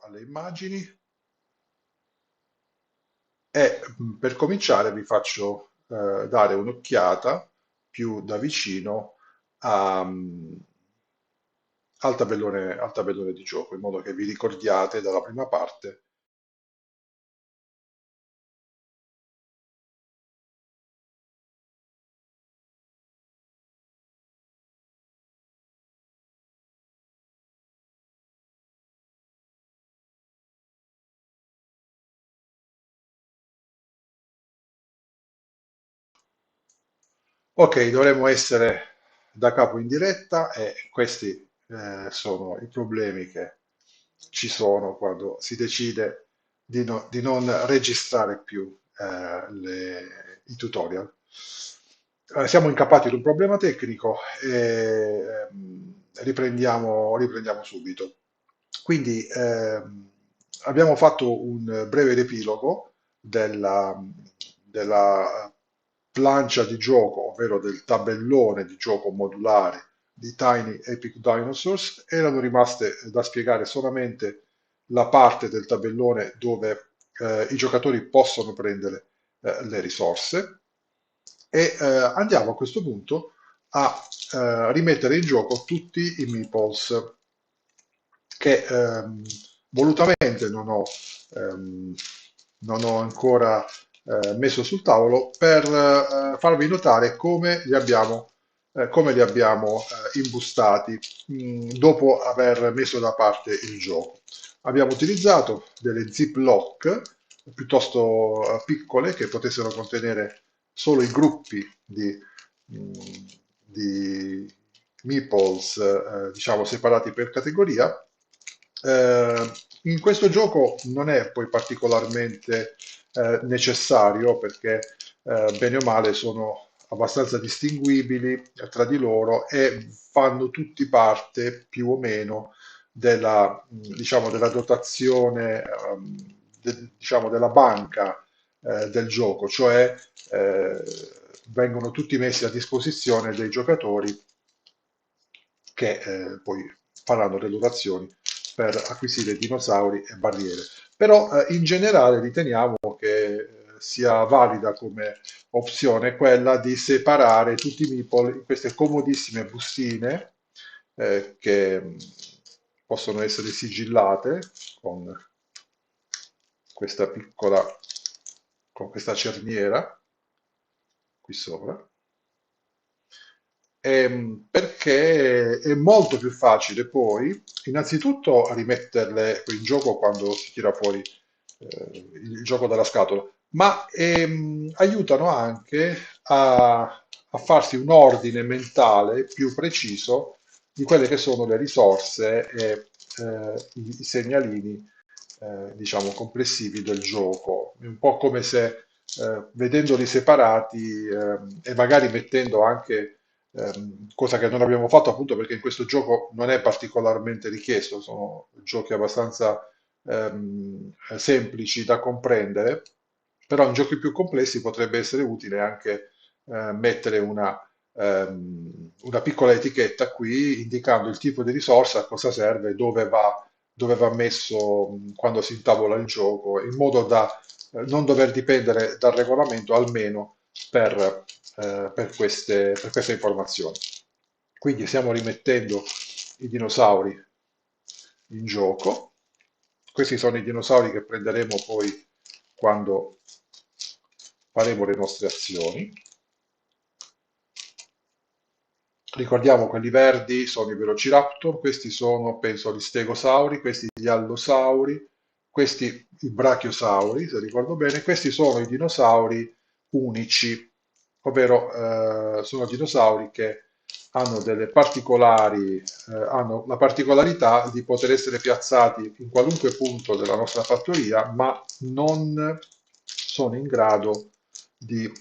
alle immagini e per cominciare vi faccio dare un'occhiata più da vicino al tabellone di gioco, in modo che vi ricordiate dalla prima parte. Ok, dovremmo essere da capo in diretta e questi sono i problemi che ci sono quando si decide di non registrare più i tutorial. Siamo incappati in un problema tecnico e riprendiamo subito. Quindi abbiamo fatto un breve riepilogo della plancia di gioco, ovvero del tabellone di gioco modulare di Tiny Epic Dinosaurs. Erano rimaste da spiegare solamente la parte del tabellone dove i giocatori possono prendere le risorse e andiamo a questo punto a rimettere in gioco tutti i meeples che volutamente ehm, non ho ancora messo sul tavolo per farvi notare come li abbiamo imbustati dopo aver messo da parte il gioco. Abbiamo utilizzato delle ziplock piuttosto piccole che potessero contenere solo i gruppi mh, di meeples, diciamo, separati per categoria. In questo gioco non è poi particolarmente necessario perché bene o male sono abbastanza distinguibili tra di loro e fanno tutti parte più o meno diciamo, della dotazione, diciamo, della banca del gioco, cioè eh, vengono tutti messi a disposizione dei giocatori che poi faranno le dotazioni per acquisire dinosauri e barriere. Però in generale riteniamo che sia valida come opzione quella di separare tutti i meeple in queste comodissime bustine che possono essere sigillate con questa piccola, con questa cerniera qui sopra. Perché è molto più facile poi, innanzitutto, rimetterle in gioco quando si tira fuori il gioco dalla scatola, ma aiutano anche a farsi un ordine mentale più preciso di quelle che sono le risorse e i segnalini, diciamo, complessivi del gioco. È un po' come se vedendoli separati e magari mettendo anche cosa che non abbiamo fatto appunto perché in questo gioco non è particolarmente richiesto, sono giochi abbastanza semplici da comprendere, però in giochi più complessi potrebbe essere utile anche mettere una piccola etichetta qui indicando il tipo di risorsa, a cosa serve, dove va messo quando si intavola il gioco, in modo da non dover dipendere dal regolamento almeno per queste informazioni. Quindi stiamo rimettendo i dinosauri in gioco. Questi sono i dinosauri che prenderemo poi quando faremo le nostre azioni. Ricordiamo quelli verdi sono i Velociraptor, questi sono, penso, gli Stegosauri, questi gli Allosauri, questi i Brachiosauri, se ricordo bene, questi sono i dinosauri unici, ovvero sono dinosauri che hanno delle particolari, hanno la particolarità di poter essere piazzati in qualunque punto della nostra fattoria, ma non sono in grado di,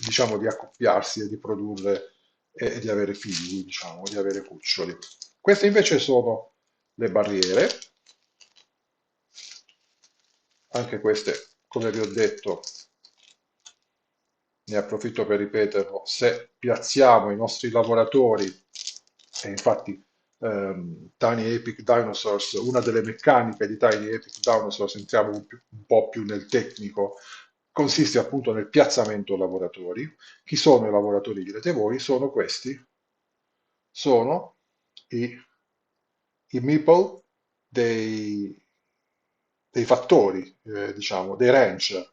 diciamo, di accoppiarsi e di produrre e di avere figli, diciamo, di avere cuccioli. Queste invece sono le barriere, anche queste, come vi ho detto, ne approfitto per ripeterlo, se piazziamo i nostri lavoratori, e infatti Tiny Epic Dinosaurs, una delle meccaniche di Tiny Epic Dinosaurs, entriamo un po' più nel tecnico, consiste appunto nel piazzamento lavoratori. Chi sono i lavoratori, direte voi? Sono questi, sono i, i meeple dei, dei fattori, diciamo, dei rancher.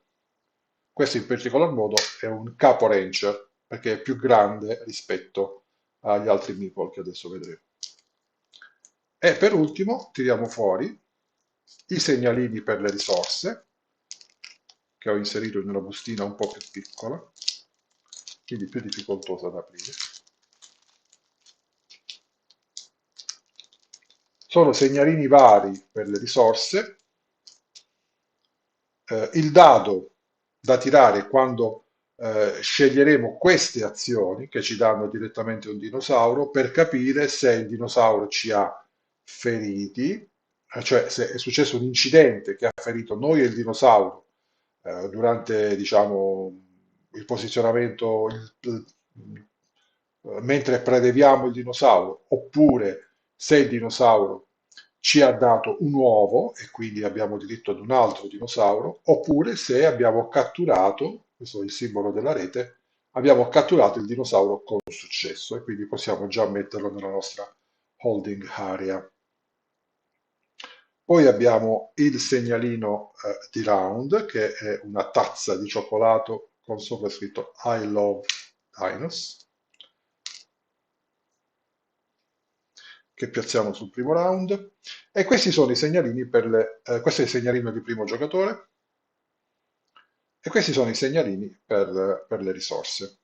Questo in particolar modo è un capo rancher perché è più grande rispetto agli altri meeple che adesso vedremo. E per ultimo tiriamo fuori i segnalini per le risorse che ho inserito in una bustina un po' più piccola, quindi più difficoltosa da aprire. Sono segnalini vari per le risorse, il dado da tirare quando sceglieremo queste azioni che ci danno direttamente un dinosauro per capire se il dinosauro ci ha feriti, cioè se è successo un incidente che ha ferito noi e il dinosauro durante, diciamo, il posizionamento, mentre preleviamo il dinosauro, oppure se il dinosauro ci ha dato un uovo e quindi abbiamo diritto ad un altro dinosauro, oppure se abbiamo catturato, questo è il simbolo della rete, abbiamo catturato il dinosauro con successo e quindi possiamo già metterlo nella nostra holding area. Poi abbiamo il segnalino di Round, che è una tazza di cioccolato con sopra scritto I love Dinos, che piazziamo sul primo round. E questi sono i segnalini questo è il segnalino di primo giocatore, e questi sono i segnalini per le risorse.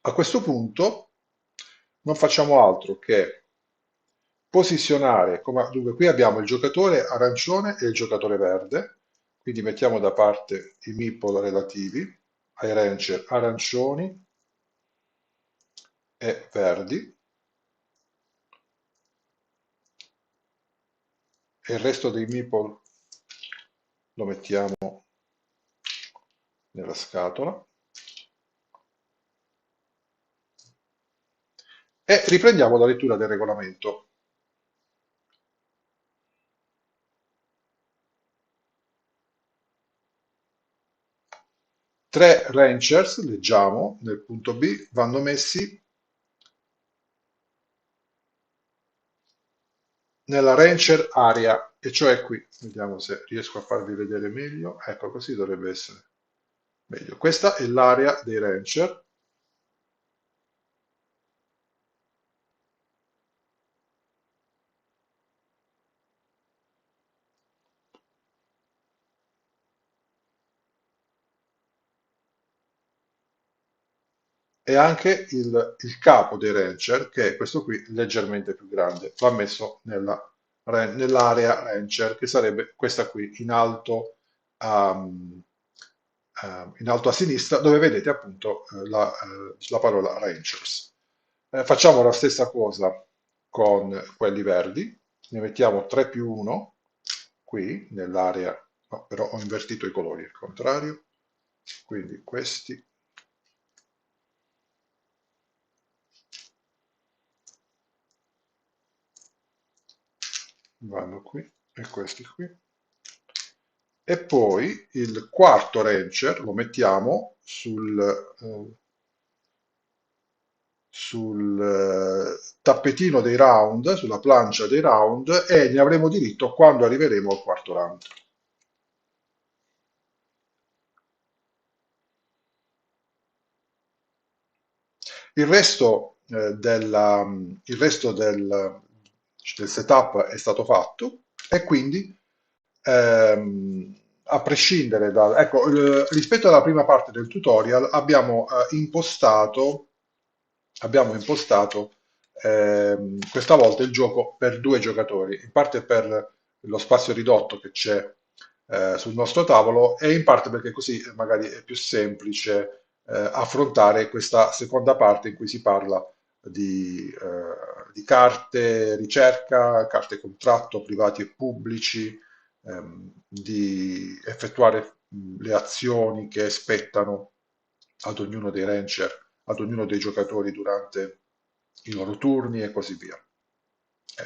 A questo punto non facciamo altro che posizionare, dunque qui abbiamo il giocatore arancione e il giocatore verde, quindi mettiamo da parte i meeple relativi ai rancher arancioni e verdi, e il resto dei meeple lo mettiamo nella scatola. E riprendiamo la lettura del regolamento. Tre ranchers, leggiamo nel punto B, vanno messi nella rancher area, e cioè qui. Vediamo se riesco a farvi vedere meglio. Ecco, così dovrebbe essere meglio. Questa è l'area dei rancher. E anche il capo dei rancher, che è questo qui leggermente più grande, va messo nell'area rancher, che sarebbe questa qui a, in alto a sinistra, dove vedete appunto la parola Rangers. Facciamo la stessa cosa con quelli verdi, ne mettiamo 3 più 1 qui nell'area, no, però ho invertito i colori, al contrario, quindi questi vanno qui e questi qui. E poi il quarto rancher lo mettiamo sul tappetino dei round, sulla plancia dei round, e ne avremo diritto quando arriveremo al quarto round. Il resto del setup è stato fatto e quindi a prescindere ecco, rispetto alla prima parte del tutorial abbiamo impostato questa volta il gioco per due giocatori, in parte per lo spazio ridotto che c'è sul nostro tavolo e in parte perché così magari è più semplice affrontare questa seconda parte in cui si parla di carte ricerca, carte contratto privati e pubblici, di effettuare le azioni che spettano ad ognuno dei rancher, ad ognuno dei giocatori durante i loro turni e così via.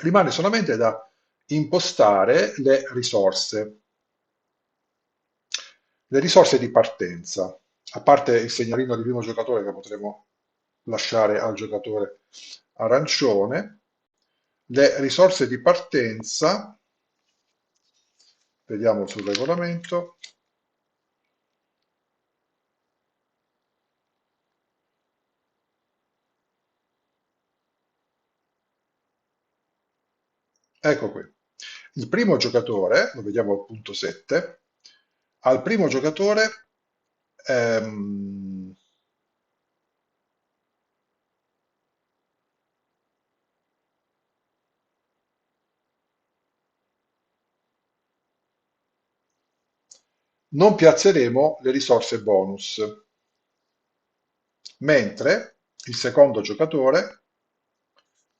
Rimane solamente da impostare le risorse di partenza, a parte il segnalino di primo giocatore che potremo lasciare al giocatore arancione, le risorse di partenza, vediamo sul regolamento, ecco qui. Il primo giocatore, lo vediamo al punto 7, al primo giocatore ehm, non piazzeremo le risorse bonus, mentre il secondo giocatore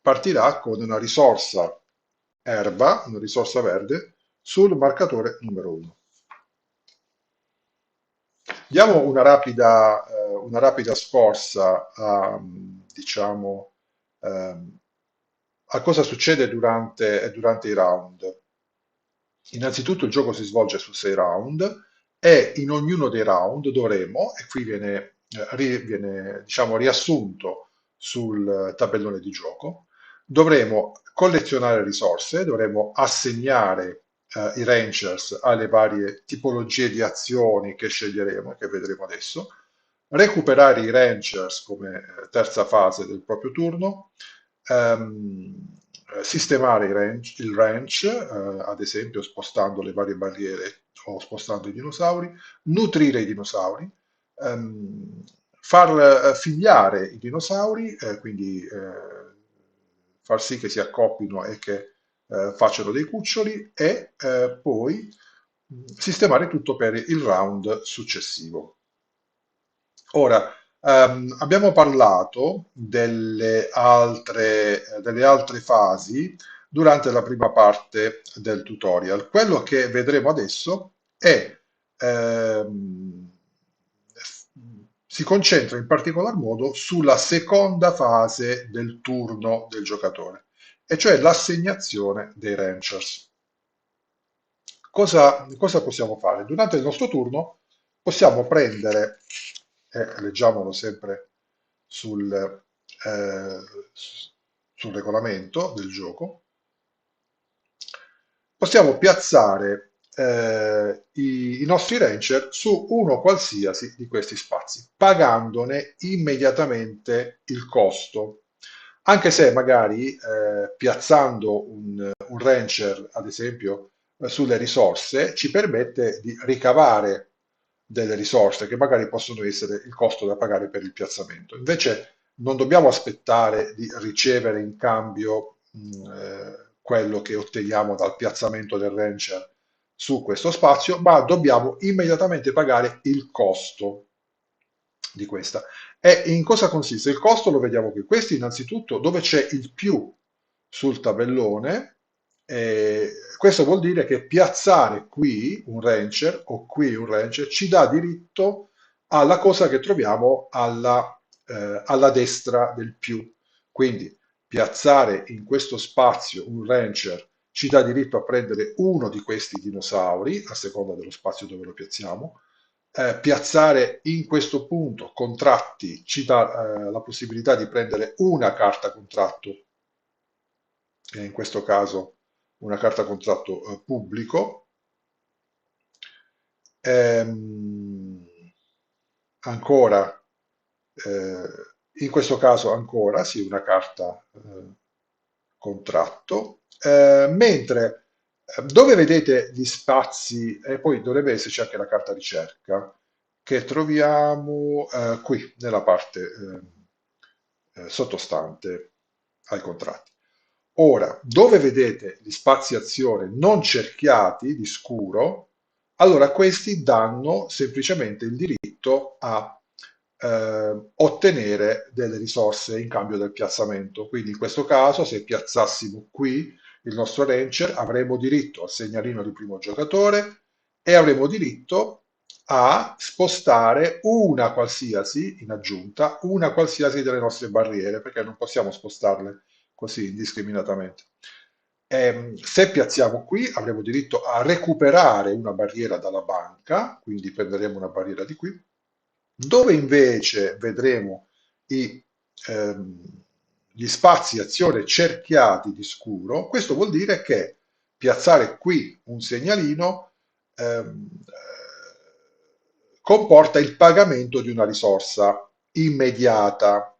partirà con una risorsa erba, una risorsa verde, sul marcatore numero 1. Diamo una rapida scorsa a, diciamo, ehm, a cosa succede durante i round. Innanzitutto il gioco si svolge su 6 round e in ognuno dei round dovremo, e qui viene, diciamo, riassunto sul tabellone di gioco, dovremo collezionare risorse, dovremo assegnare i Rangers alle varie tipologie di azioni che sceglieremo, che vedremo adesso, recuperare i Rangers come terza fase del proprio turno, sistemare il ranch, ad esempio spostando le varie barriere o spostando i dinosauri, nutrire i dinosauri, far figliare i dinosauri, quindi far sì che si accoppino e che facciano dei cuccioli e poi sistemare tutto per il round successivo. Ora, abbiamo parlato delle altre fasi durante la prima parte del tutorial. Quello che vedremo adesso è, ehm, si concentra in particolar modo sulla seconda fase del turno del giocatore, e cioè l'assegnazione dei Ranchers. Cosa possiamo fare? Durante il nostro turno possiamo prendere, e leggiamolo sempre sul, eh, sul regolamento del gioco, possiamo piazzare i nostri rancher su uno qualsiasi di questi spazi, pagandone immediatamente il costo. Anche se magari piazzando un rancher, ad esempio, sulle risorse, ci permette di ricavare delle risorse che magari possono essere il costo da pagare per il piazzamento. Invece non dobbiamo aspettare di ricevere in cambio quello che otteniamo dal piazzamento del rancher su questo spazio, ma dobbiamo immediatamente pagare il costo di questa. E in cosa consiste? Il costo lo vediamo qui. Questo innanzitutto dove c'è il più sul tabellone, questo vuol dire che piazzare qui un rancher o qui un rancher ci dà diritto alla cosa che troviamo alla destra del più. Quindi piazzare in questo spazio un rancher ci dà diritto a prendere uno di questi dinosauri, a seconda dello spazio dove lo piazziamo. Piazzare in questo punto contratti ci dà la possibilità di prendere una carta contratto, in questo caso una carta contratto pubblico. Ehm, ancora, eh, in questo caso ancora, sì, una carta contratto, mentre dove vedete gli spazi, e poi dovrebbe esserci anche la carta ricerca, che troviamo qui nella parte sottostante ai contratti. Ora, dove vedete gli spazi azione non cerchiati di scuro, allora questi danno semplicemente il diritto a ottenere delle risorse in cambio del piazzamento. Quindi in questo caso, se piazzassimo qui il nostro rancher, avremo diritto al segnalino di primo giocatore e avremo diritto a spostare una qualsiasi, in aggiunta, una qualsiasi delle nostre barriere, perché non possiamo spostarle così indiscriminatamente. Se piazziamo qui avremo diritto a recuperare una barriera dalla banca, quindi prenderemo una barriera di qui, dove invece vedremo i, ehm, gli spazi azione cerchiati di scuro. Questo vuol dire che piazzare qui un segnalino comporta il pagamento di una risorsa immediata,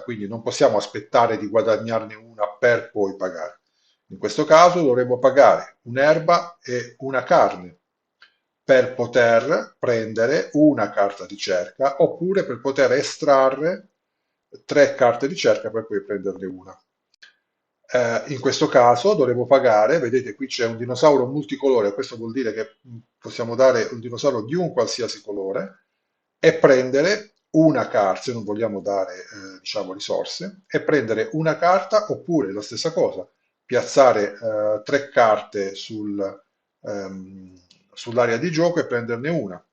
quindi non possiamo aspettare di guadagnarne una per poi pagare. In questo caso dovremo pagare un'erba e una carne per poter prendere una carta di cerca oppure per poter estrarre tre carte di cerca per poi prenderne una. In questo caso dovremo pagare, vedete qui c'è un dinosauro multicolore, questo vuol dire che possiamo dare un dinosauro di un qualsiasi colore e prendere una carta, se non vogliamo dare diciamo risorse, e prendere una carta oppure la stessa cosa, piazzare tre carte ehm, sull'area di gioco e prenderne una.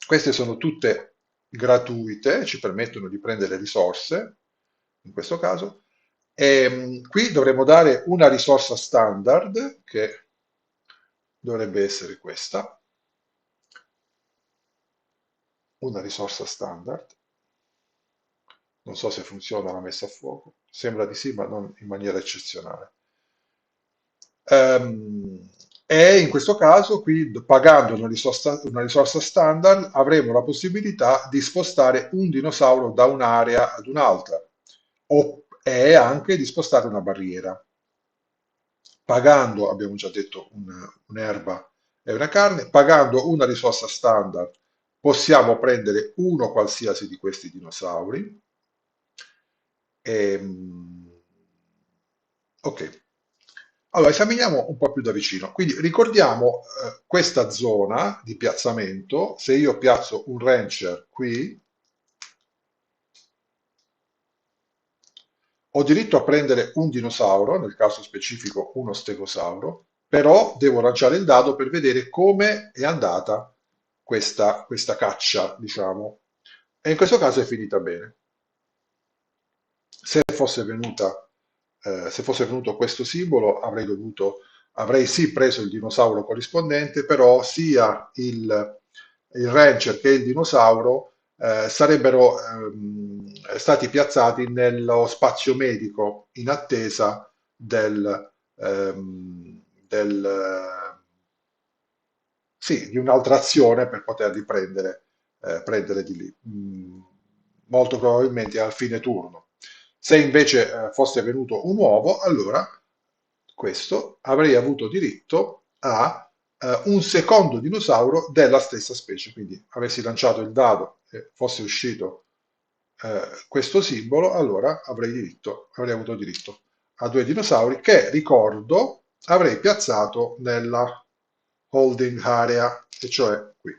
Queste sono tutte gratuite, ci permettono di prendere risorse, in questo caso, e qui dovremo dare una risorsa standard, che dovrebbe essere questa, una risorsa standard. Non so se funziona la messa a fuoco, sembra di sì, ma non in maniera eccezionale. Ehm, e in questo caso, qui pagando una risorsa standard, avremo la possibilità di spostare un dinosauro da un'area ad un'altra e anche di spostare una barriera. Pagando, abbiamo già detto, un'erba e una carne, pagando una risorsa standard possiamo prendere uno qualsiasi di questi dinosauri. Ehm, ok, allora esaminiamo un po' più da vicino. Quindi ricordiamo questa zona di piazzamento. Se io piazzo un rancher qui, ho diritto a prendere un dinosauro, nel caso specifico uno stegosauro, però devo lanciare il dado per vedere come è andata questa caccia, diciamo. E in questo caso è finita bene. Se fosse se fosse venuto questo simbolo, avrei sì preso il dinosauro corrispondente, però sia il rancher che il dinosauro sarebbero stati piazzati nello spazio medico in attesa sì, di un'altra azione per poterli prendere di lì. Molto probabilmente al fine turno. Se invece fosse venuto un uovo, allora questo avrei avuto diritto a un secondo dinosauro della stessa specie. Quindi avessi lanciato il dado e fosse uscito questo simbolo, allora avrei avuto diritto a due dinosauri che, ricordo, avrei piazzato nella holding area, e cioè qui.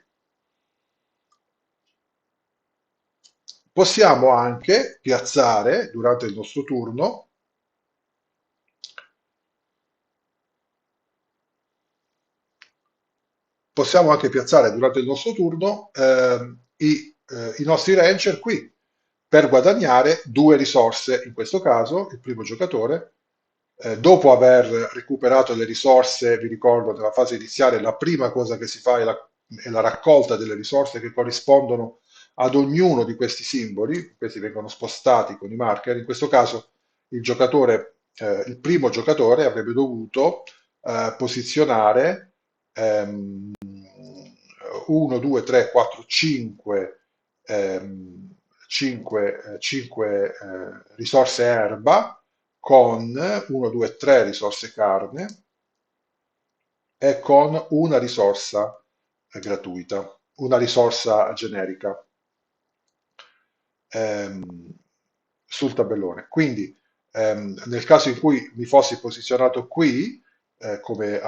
Possiamo anche piazzare durante il nostro turno, possiamo anche piazzare durante il nostro turno i nostri rancher qui per guadagnare due risorse. In questo caso, il primo giocatore, dopo aver recuperato le risorse, vi ricordo, nella fase iniziale, la prima cosa che si fa è la raccolta delle risorse che corrispondono ad ognuno di questi simboli. Questi vengono spostati con i marker. In questo caso, il primo giocatore avrebbe dovuto posizionare 1, 2, 3, 4, 5, 5 risorse erba con 1, 2, 3 risorse carne e con una risorsa gratuita, una risorsa generica ehm, sul tabellone. Quindi, nel caso in cui mi fossi posizionato qui, come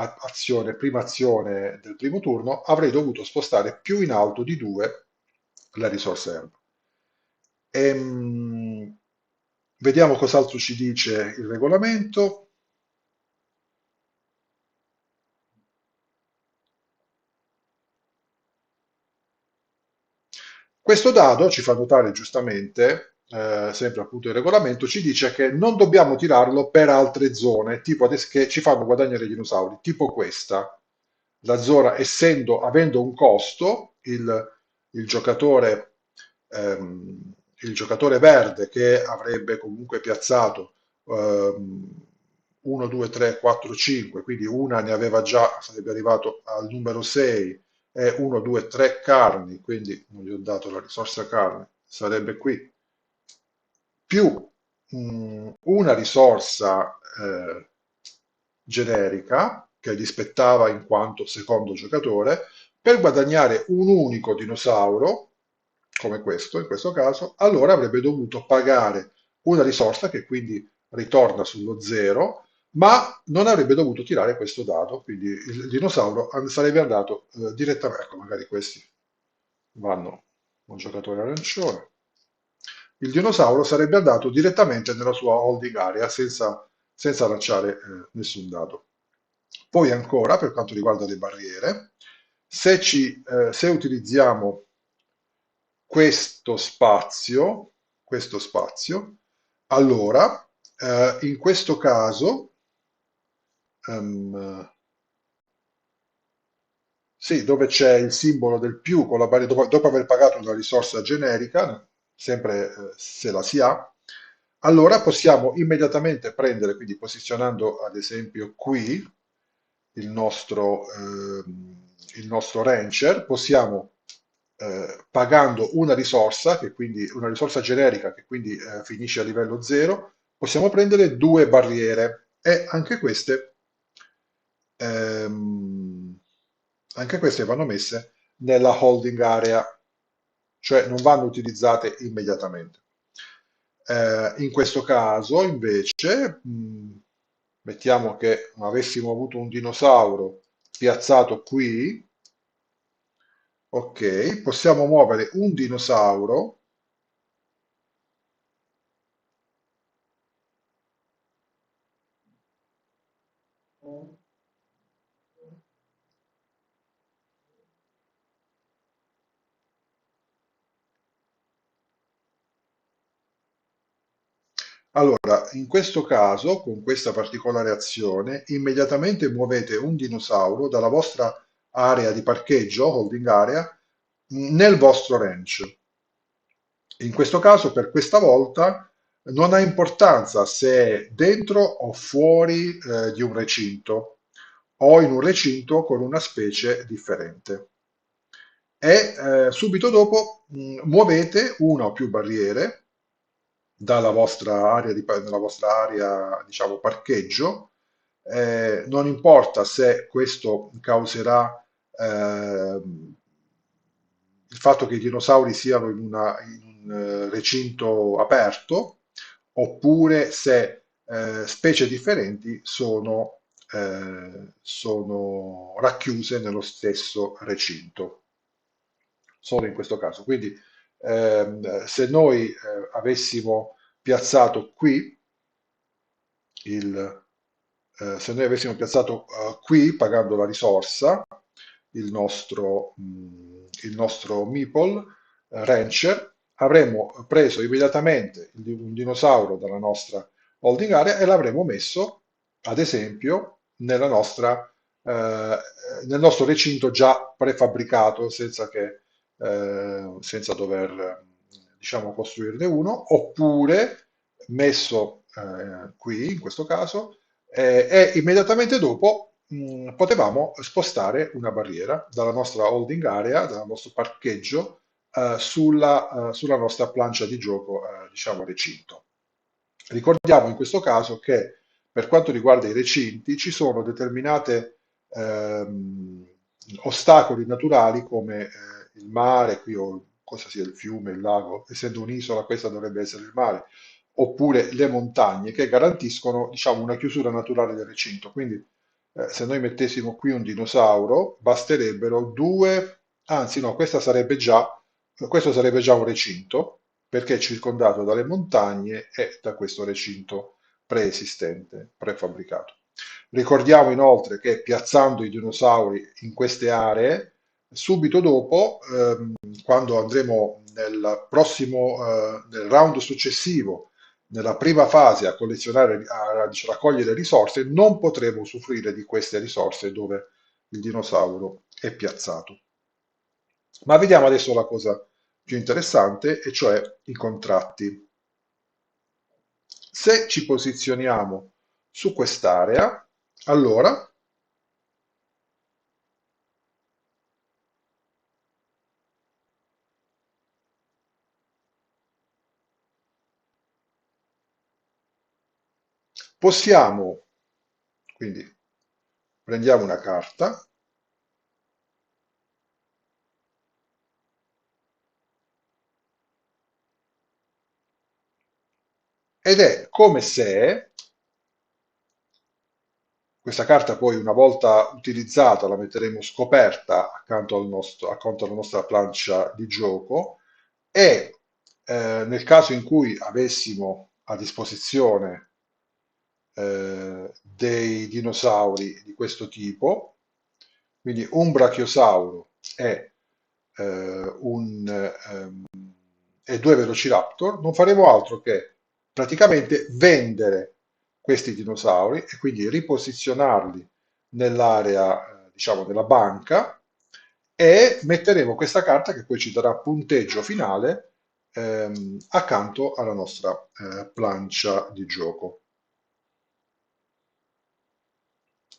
prima azione del primo turno, avrei dovuto spostare più in alto di 2 la risorsa erba. Vediamo cos'altro ci dice il regolamento. Questo dado ci fa notare giustamente sempre appunto il regolamento, ci dice che non dobbiamo tirarlo per altre zone, tipo che ci fanno guadagnare i dinosauri, tipo questa. La zona, avendo un costo, il giocatore, il giocatore verde che avrebbe comunque piazzato 1, 2, 3, 4, 5, quindi una ne aveva già, sarebbe arrivato al numero 6, e 1, 2, 3 carni, quindi non gli ho dato la risorsa carne, sarebbe qui, più una risorsa generica che gli spettava in quanto secondo giocatore per guadagnare un unico dinosauro, come questo in questo caso, allora avrebbe dovuto pagare una risorsa che quindi ritorna sullo zero, ma non avrebbe dovuto tirare questo dado, quindi il dinosauro sarebbe andato direttamente, ecco, magari questi vanno un giocatore arancione. Il dinosauro sarebbe andato direttamente nella sua holding area senza lanciare nessun dado. Poi ancora, per quanto riguarda le barriere, se utilizziamo questo spazio, allora in questo caso, ehm, sì, dove c'è il simbolo del più con la barriera, dopo aver pagato una risorsa generica, sempre se la si ha, allora possiamo immediatamente prendere, quindi posizionando ad esempio qui il nostro rancher, possiamo, pagando una risorsa, che quindi una risorsa generica che quindi finisce a livello 0, possiamo prendere due barriere e ehm, anche queste vanno messe nella holding area, cioè non vanno utilizzate immediatamente. In questo caso, invece, mettiamo che avessimo avuto un dinosauro piazzato qui, ok, possiamo muovere un dinosauro. Allora, in questo caso, con questa particolare azione, immediatamente muovete un dinosauro dalla vostra area di parcheggio, holding area, nel vostro range. In questo caso, per questa volta, non ha importanza se è dentro o fuori di un recinto o in un recinto con una specie differente. E subito dopo muovete una o più barriere dalla vostra area, diciamo, parcheggio. Non importa se questo causerà il fatto che i dinosauri siano in un recinto aperto, oppure se specie differenti sono racchiuse nello stesso recinto, solo in questo caso. Quindi, se noi avessimo piazzato qui se noi avessimo piazzato qui, pagando la risorsa, il nostro Meeple Rancher, avremmo preso immediatamente un dinosauro dalla nostra holding area e l'avremmo messo, ad esempio, nel nostro recinto già prefabbricato, senza dover, diciamo, costruirne uno, oppure messo qui, in questo caso, e immediatamente dopo potevamo spostare una barriera dalla nostra holding area, dal nostro parcheggio, sulla nostra plancia di gioco, diciamo recinto. Ricordiamo in questo caso che per quanto riguarda i recinti ci sono determinate ostacoli naturali come il mare, qui o cosa sia il fiume, il lago, essendo un'isola, questa dovrebbe essere il mare, oppure le montagne che garantiscono, diciamo, una chiusura naturale del recinto. Quindi, se noi mettessimo qui un dinosauro, basterebbero due, anzi no, questo sarebbe già un recinto, perché è circondato dalle montagne e da questo recinto preesistente, prefabbricato. Ricordiamo inoltre che piazzando i dinosauri in queste aree, subito dopo, quando andremo nel prossimo, nel round successivo, nella prima fase a collezionare, a raccogliere risorse, non potremo usufruire di queste risorse dove il dinosauro è piazzato. Ma vediamo adesso la cosa più interessante, e cioè i contratti. Se ci posizioniamo su quest'area, allora possiamo, quindi prendiamo una carta ed è come se questa carta poi una volta utilizzata la metteremo scoperta accanto alla nostra plancia di gioco e nel caso in cui avessimo a disposizione dei dinosauri di questo tipo, quindi un brachiosauro e, e due velociraptor, non faremo altro che praticamente vendere questi dinosauri e quindi riposizionarli nell'area, diciamo, della banca e metteremo questa carta che poi ci darà punteggio finale accanto alla nostra plancia di gioco.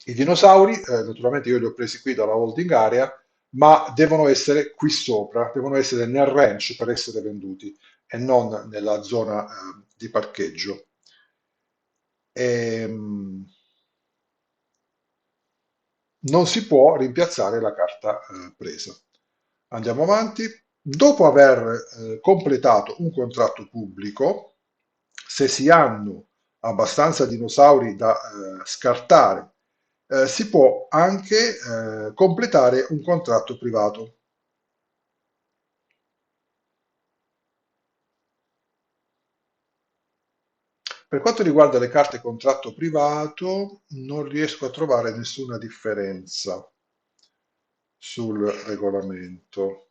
I dinosauri, naturalmente io li ho presi qui dalla holding area, ma devono essere qui sopra, devono essere nel range per essere venduti e non nella zona di parcheggio. Ehm, Non si può rimpiazzare la carta presa. Andiamo avanti. Dopo aver completato un contratto pubblico, se si hanno abbastanza dinosauri da scartare, si può anche completare un contratto privato. Per quanto riguarda le carte contratto privato, non riesco a trovare nessuna differenza sul regolamento.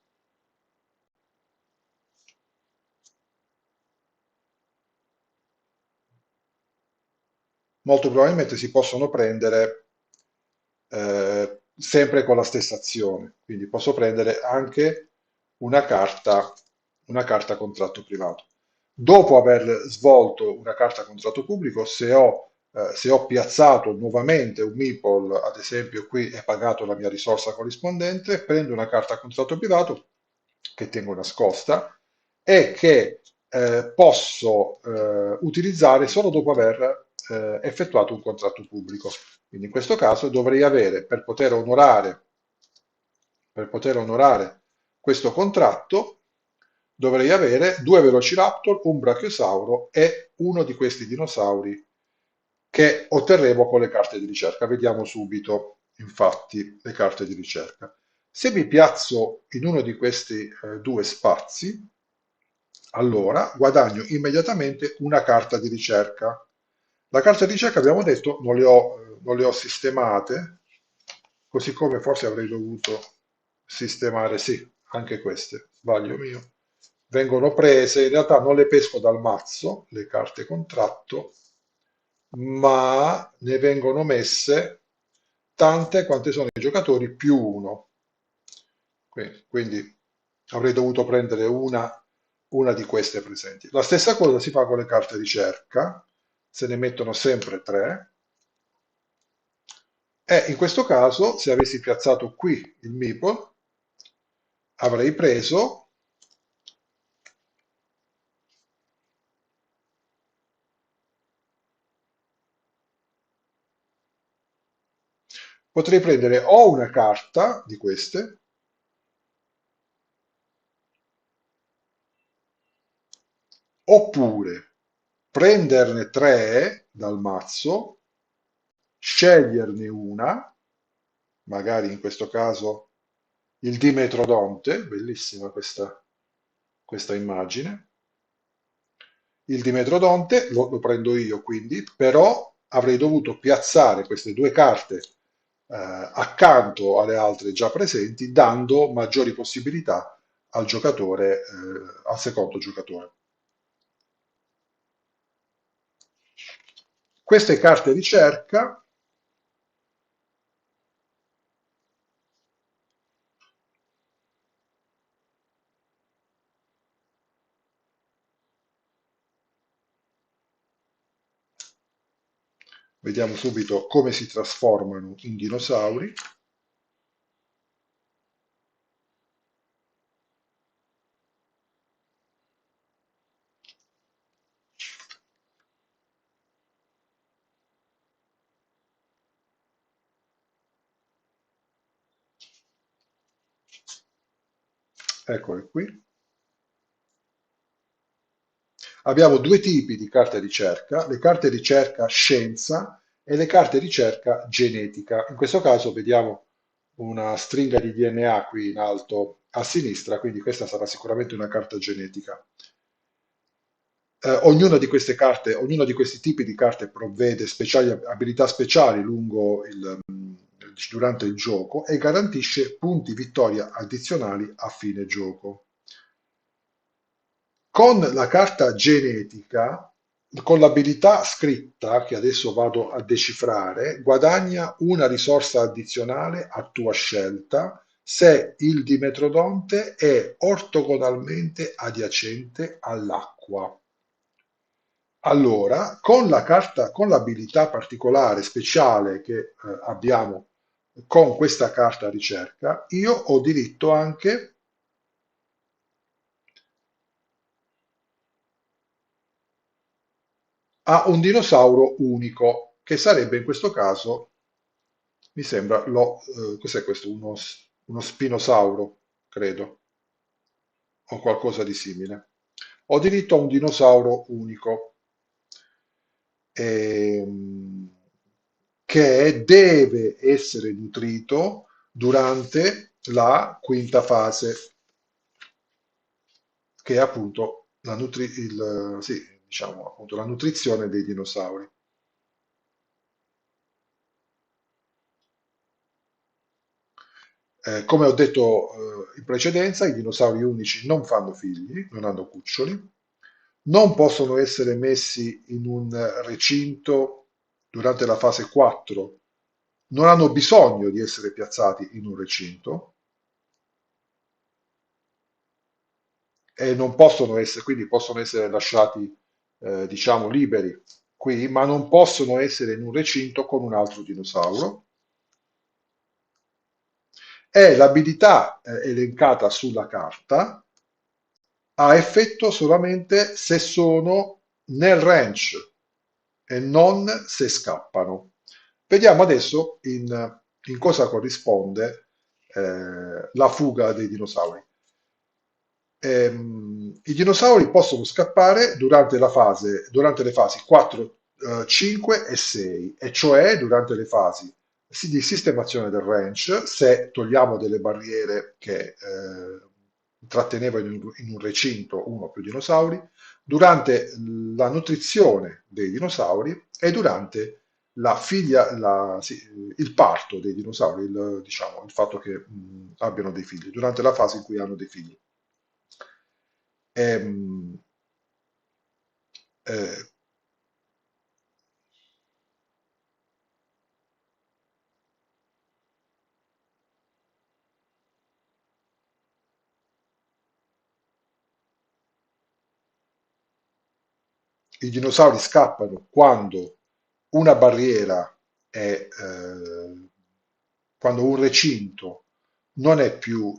Molto probabilmente si possono prendere sempre con la stessa azione, quindi posso prendere anche una una carta contratto privato. Dopo aver svolto una carta contratto pubblico, se ho piazzato nuovamente un meeple, ad esempio qui, e pagato la mia risorsa corrispondente, prendo una carta contratto privato che tengo nascosta e che posso utilizzare solo dopo aver effettuato un contratto pubblico. Quindi in questo caso dovrei avere, per poter onorare questo contratto, dovrei avere due Velociraptor, un Brachiosauro e uno di questi dinosauri che otterremo con le carte di ricerca. Vediamo subito, infatti, le carte di ricerca. Se mi piazzo in uno di questi due spazi, allora guadagno immediatamente una carta di ricerca. La carta di ricerca, abbiamo detto, non le ho sistemate, così come forse avrei dovuto sistemare, sì, anche queste, sbaglio mio. Vengono prese, in realtà non le pesco dal mazzo, le carte contratto, ma ne vengono messe tante quante sono i giocatori più uno. Quindi avrei dovuto prendere una di queste presenti. La stessa cosa si fa con le carte ricerca, se ne mettono sempre tre. E in questo caso, se avessi piazzato qui il meeple, avrei preso, potrei prendere o una carta di queste, oppure prenderne tre dal mazzo, sceglierne una, magari in questo caso il Dimetrodonte, bellissima questa immagine. Il Dimetrodonte lo prendo io quindi, però avrei dovuto piazzare queste due carte accanto alle altre già presenti, dando maggiori possibilità al giocatore, al secondo giocatore. Queste carte ricerca, vediamo subito come si trasformano in dinosauri. Eccole qui. Abbiamo due tipi di carte ricerca, le carte ricerca scienza e le carte ricerca genetica. In questo caso vediamo una stringa di DNA qui in alto a sinistra, quindi questa sarà sicuramente una carta genetica. Ognuna di queste carte, ognuno di questi tipi di carte provvede abilità speciali durante il gioco e garantisce punti vittoria addizionali a fine gioco. Con la carta genetica, con l'abilità scritta, che adesso vado a decifrare, guadagna una risorsa addizionale a tua scelta se il dimetrodonte è ortogonalmente adiacente all'acqua. Allora, con la carta, con l'abilità particolare, speciale che abbiamo con questa carta ricerca, io ho diritto anche a un dinosauro unico, che sarebbe in questo caso, mi sembra, cos'è questo? Uno spinosauro, credo, o qualcosa di simile. Ho diritto a un dinosauro unico, ehm, che deve essere nutrito durante la quinta fase, che è appunto sì, diciamo, appunto, la nutrizione dei dinosauri. Come ho detto in precedenza, i dinosauri unici non fanno figli, non hanno cuccioli, non possono essere messi in un recinto durante la fase 4, non hanno bisogno di essere piazzati in un recinto e non possono essere, quindi possono essere lasciati, diciamo, liberi qui, ma non possono essere in un recinto con un altro dinosauro. E l'abilità elencata sulla carta ha effetto solamente se sono nel range e non se scappano. Vediamo adesso in cosa corrisponde la fuga dei dinosauri. I dinosauri possono scappare durante le fasi 4, 5 e 6, e cioè durante le fasi di sistemazione del range, se togliamo delle barriere che trattenevano in un recinto uno o più dinosauri, durante la nutrizione dei dinosauri e durante sì, il parto dei dinosauri, diciamo, il fatto che abbiano dei figli, durante la fase in cui hanno dei figli. Ehm, eh, I dinosauri scappano quando una barriera quando un recinto non è più,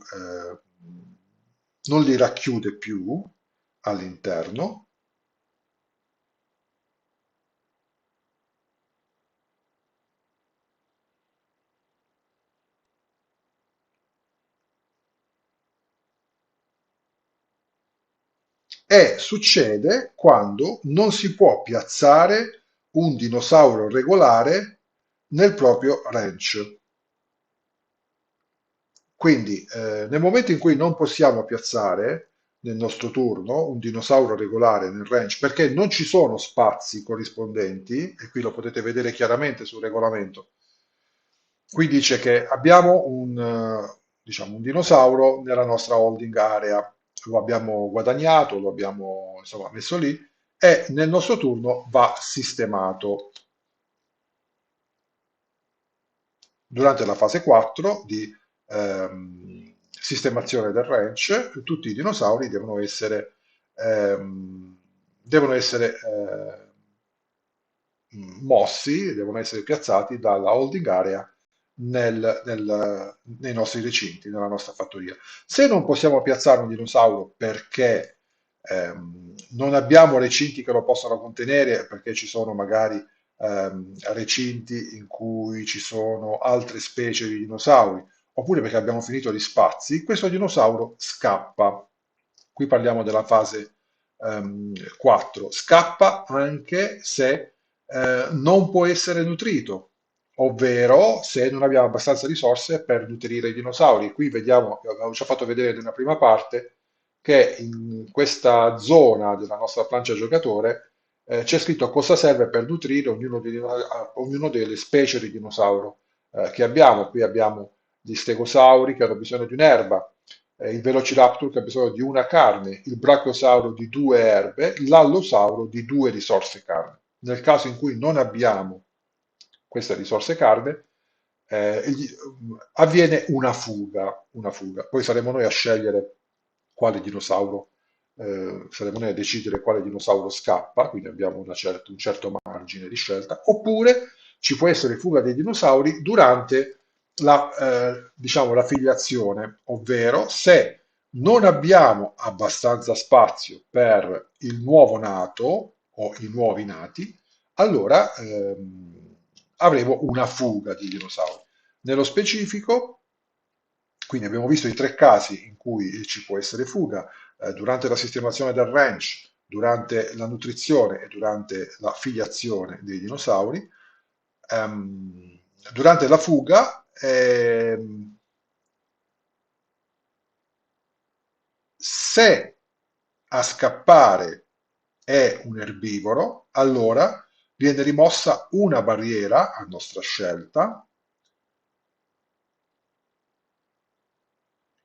non li racchiude più all'interno. E succede quando non si può piazzare un dinosauro regolare nel proprio range. Quindi, nel momento in cui non possiamo piazzare nel nostro turno un dinosauro regolare nel range perché non ci sono spazi corrispondenti, e qui lo potete vedere chiaramente sul regolamento, Qui dice che abbiamo diciamo, un dinosauro nella nostra holding area, lo abbiamo guadagnato, lo abbiamo insomma, messo lì e nel nostro turno va sistemato. Durante la fase 4 di sistemazione del ranch, tutti i dinosauri devono essere mossi, devono essere piazzati dalla holding area nei nostri recinti, nella nostra fattoria. Se non possiamo piazzare un dinosauro perché non abbiamo recinti che lo possano contenere, perché ci sono magari recinti in cui ci sono altre specie di dinosauri, oppure perché abbiamo finito gli spazi, questo dinosauro scappa. Qui parliamo della fase 4. Scappa anche se non può essere nutrito, ovvero se non abbiamo abbastanza risorse per nutrire i dinosauri. Qui vediamo, avevo già fatto vedere nella prima parte, che in questa zona della nostra plancia giocatore c'è scritto cosa serve per nutrire ognuno delle specie di dinosauro che abbiamo. Qui abbiamo gli stegosauri che hanno bisogno di un'erba, il Velociraptor che ha bisogno di una carne, il Brachiosauro di due erbe, l'Allosauro di due risorse carne. Nel caso in cui non abbiamo queste risorse carne, avviene una fuga. Poi saremo noi a scegliere quale dinosauro, saremo noi a decidere quale dinosauro scappa, quindi abbiamo un certo margine di scelta, oppure ci può essere fuga dei dinosauri durante diciamo, la filiazione, ovvero se non abbiamo abbastanza spazio per il nuovo nato o i nuovi nati, allora avremo una fuga di dinosauri. Nello specifico, quindi abbiamo visto i tre casi in cui ci può essere fuga, durante la sistemazione del ranch, durante la nutrizione e durante la filiazione dei dinosauri. Durante la fuga, se a scappare è un erbivoro, allora viene rimossa una barriera a nostra scelta.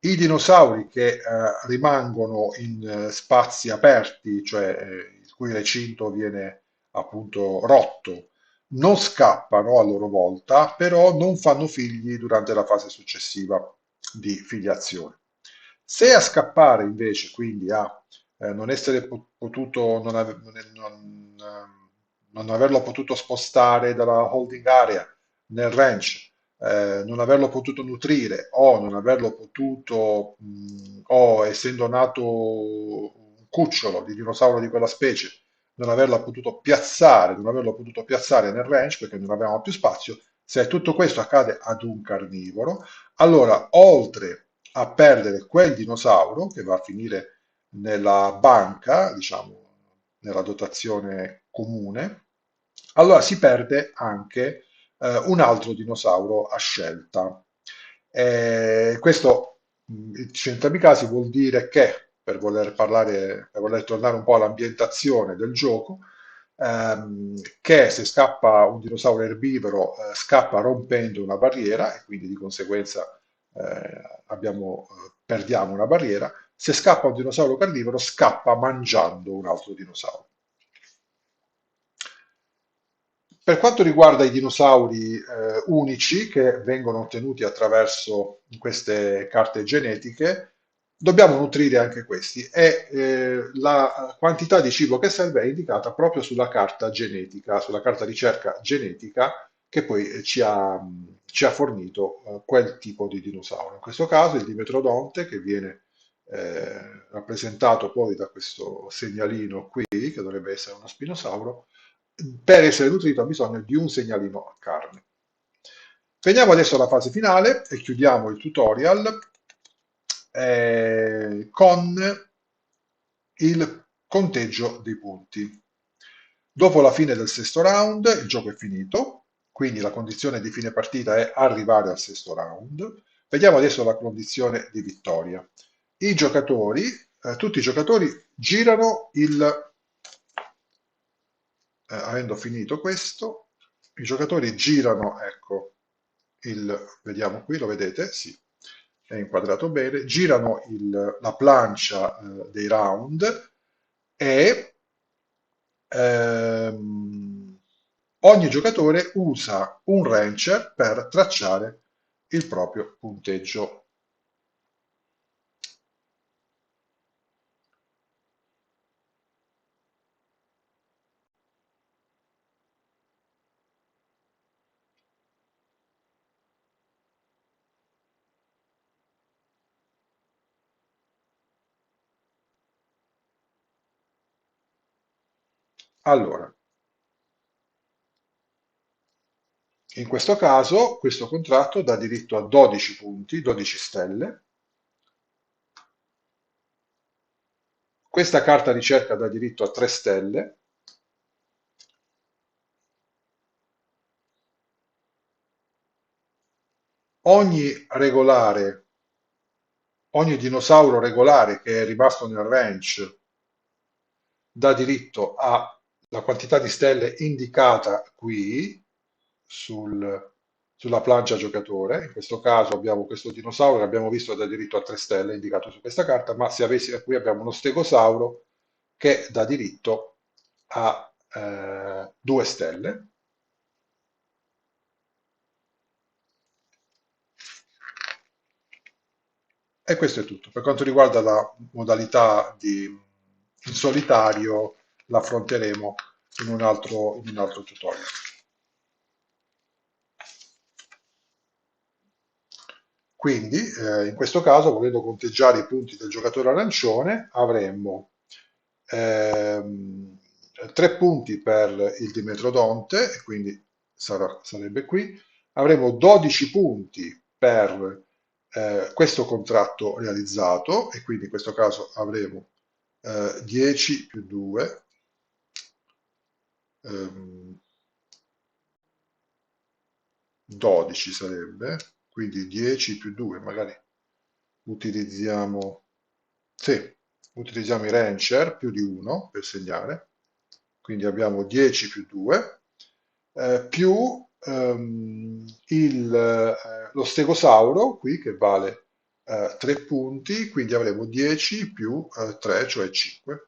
I dinosauri che rimangono in spazi aperti, cioè il cui recinto viene appunto rotto, non scappano a loro volta, però non fanno figli durante la fase successiva di filiazione. Se a scappare invece, quindi a non essere potuto, non averlo potuto spostare dalla holding area nel ranch, non averlo potuto nutrire o non averlo potuto, o essendo nato un cucciolo di dinosauro di quella specie, non averlo potuto piazzare nel range perché non avevamo più spazio, se tutto questo accade ad un carnivoro, allora oltre a perdere quel dinosauro che va a finire nella banca, diciamo, nella dotazione comune, allora si perde anche un altro dinosauro a scelta. Questo in entrambi i casi vuol dire che, per voler tornare un po' all'ambientazione del gioco, che se scappa un dinosauro erbivoro, scappa rompendo una barriera e quindi di conseguenza perdiamo una barriera. Se scappa un dinosauro carnivoro, scappa mangiando un altro dinosauro. Per quanto riguarda i dinosauri unici che vengono ottenuti attraverso queste carte genetiche, dobbiamo nutrire anche questi e la quantità di cibo che serve è indicata proprio sulla carta genetica, sulla carta ricerca genetica che poi ci ha fornito quel tipo di dinosauro. In questo caso il Dimetrodonte che viene rappresentato poi da questo segnalino qui, che dovrebbe essere uno spinosauro, per essere nutrito ha bisogno di un segnalino a carne. Veniamo adesso alla fase finale e chiudiamo il tutorial con il conteggio dei punti. Dopo la fine del sesto round il gioco è finito, quindi la condizione di fine partita è arrivare al sesto round. Vediamo adesso la condizione di vittoria. Tutti i giocatori girano avendo finito questo, i giocatori girano, ecco, vediamo qui, lo vedete? Sì, è inquadrato bene. Girano la plancia dei round e ehm, ogni giocatore usa un rancher per tracciare il proprio punteggio. Allora, in questo caso, questo contratto dà diritto a 12 punti, 12 stelle. Questa carta ricerca dà diritto a 3 stelle. Ogni regolare, ogni dinosauro regolare che è rimasto nel range dà diritto alla quantità di stelle indicata qui sulla plancia giocatore. In questo caso abbiamo questo dinosauro che abbiamo visto dà diritto a 3 stelle indicato su questa carta, ma se avessi, qui abbiamo uno stegosauro che dà diritto a 2 stelle. E questo è tutto. Per quanto riguarda la modalità in solitario, l'affronteremo in un altro tutorial. Quindi, in questo caso, volendo conteggiare i punti del giocatore arancione, avremmo ehm, 3 punti per il Dimetrodonte, e quindi sarebbe qui. Avremo 12 punti per questo contratto realizzato, e quindi in questo caso avremo 10 più 2, ehm, 12 sarebbe, quindi 10 più 2, magari utilizziamo, sì, utilizziamo i rancher più di 1 per segnare, quindi abbiamo 10 più 2, più lo stegosauro qui che vale 3 punti, quindi avremo 10 più 3, cioè 5.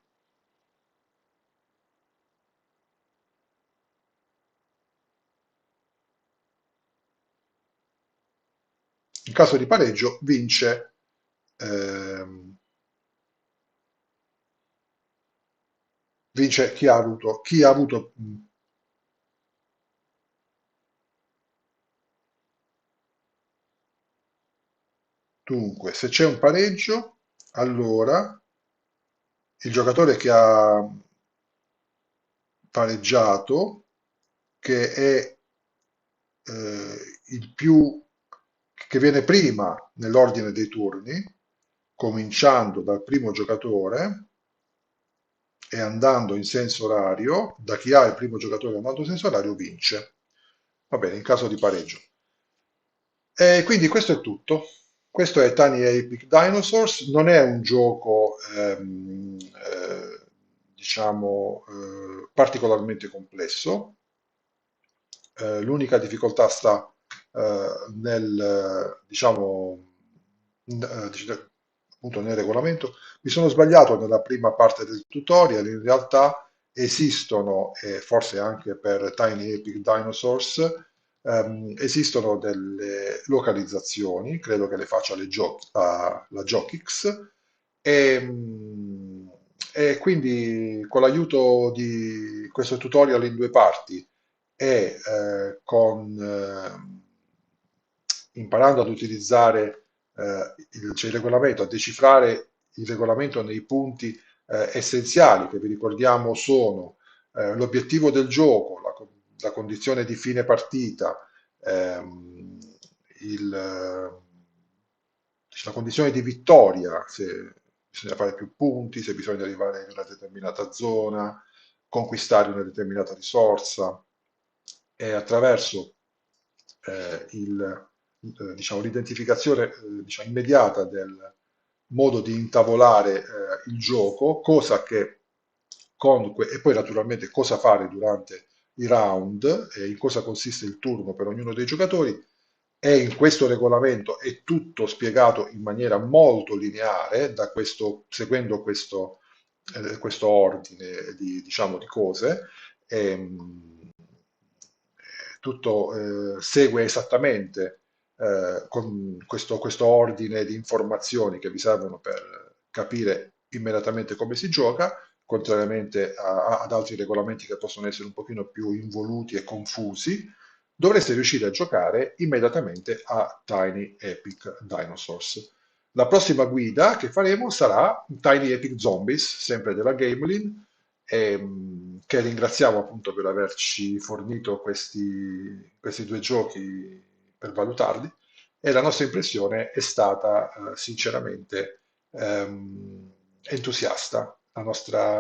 In caso di pareggio vince chi ha avuto dunque, se c'è un pareggio, allora il giocatore che ha pareggiato, che è il più che viene prima nell'ordine dei turni, cominciando dal primo giocatore e andando in senso orario, da chi ha il primo giocatore andando in senso orario vince. Va bene, in caso di pareggio. E quindi questo è tutto. Questo è Tiny Epic Dinosaurs, non è un gioco diciamo particolarmente complesso. L'unica difficoltà sta diciamo, appunto nel regolamento. Mi sono sbagliato nella prima parte del tutorial, in realtà esistono, e forse anche per Tiny Epic Dinosaurs, esistono delle localizzazioni, credo che le faccia la Jockix, e quindi con l'aiuto di questo tutorial in due parti e imparando ad utilizzare c'è il regolamento, a decifrare il regolamento nei punti essenziali che vi ricordiamo sono l'obiettivo del gioco, la condizione di fine partita, ehm, la condizione di vittoria, se bisogna fare più punti, se bisogna arrivare in una determinata zona, conquistare una determinata risorsa e attraverso diciamo, l'identificazione diciamo, immediata del modo di intavolare il gioco, cosa che e poi naturalmente cosa fare durante i round e in cosa consiste il turno per ognuno dei giocatori, e in questo regolamento è tutto spiegato in maniera molto lineare, seguendo questo ordine diciamo, di cose. ehm, Tutto segue esattamente con questo ordine di informazioni che vi servono per capire immediatamente come si gioca, contrariamente ad altri regolamenti che possono essere un pochino più involuti e confusi. Dovreste riuscire a giocare immediatamente a Tiny Epic Dinosaurs. La prossima guida che faremo sarà Tiny Epic Zombies, sempre della Gamelin, che ringraziamo appunto per averci fornito questi due giochi per valutarli. E la nostra impressione è stata sinceramente entusiasta.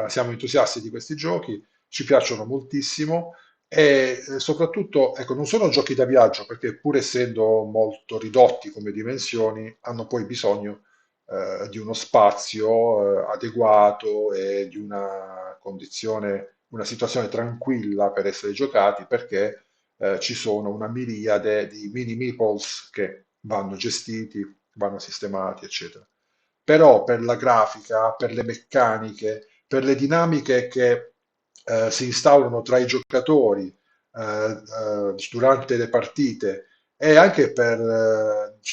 Siamo entusiasti di questi giochi, ci piacciono moltissimo e soprattutto, ecco, non sono giochi da viaggio perché pur essendo molto ridotti come dimensioni, hanno poi bisogno di uno spazio adeguato e di una situazione tranquilla per essere giocati perché ci sono una miriade di mini meeples che vanno gestiti, vanno sistemati, eccetera. Però per la grafica, per le meccaniche, per le dinamiche che si instaurano tra i giocatori durante le partite e anche per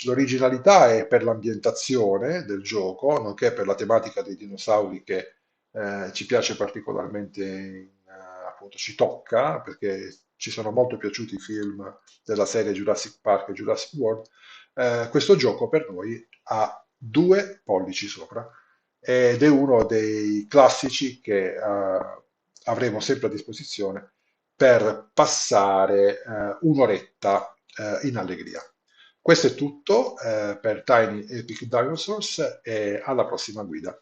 l'originalità e per l'ambientazione del gioco, nonché per la tematica dei dinosauri che ci piace particolarmente, appunto ci tocca, perché ci sono molto piaciuti i film della serie Jurassic Park e Jurassic World. Questo gioco per noi ha 2 pollici sopra ed è uno dei classici che avremo sempre a disposizione per passare un'oretta in allegria. Questo è tutto per Tiny Epic Dinosaurs e alla prossima guida.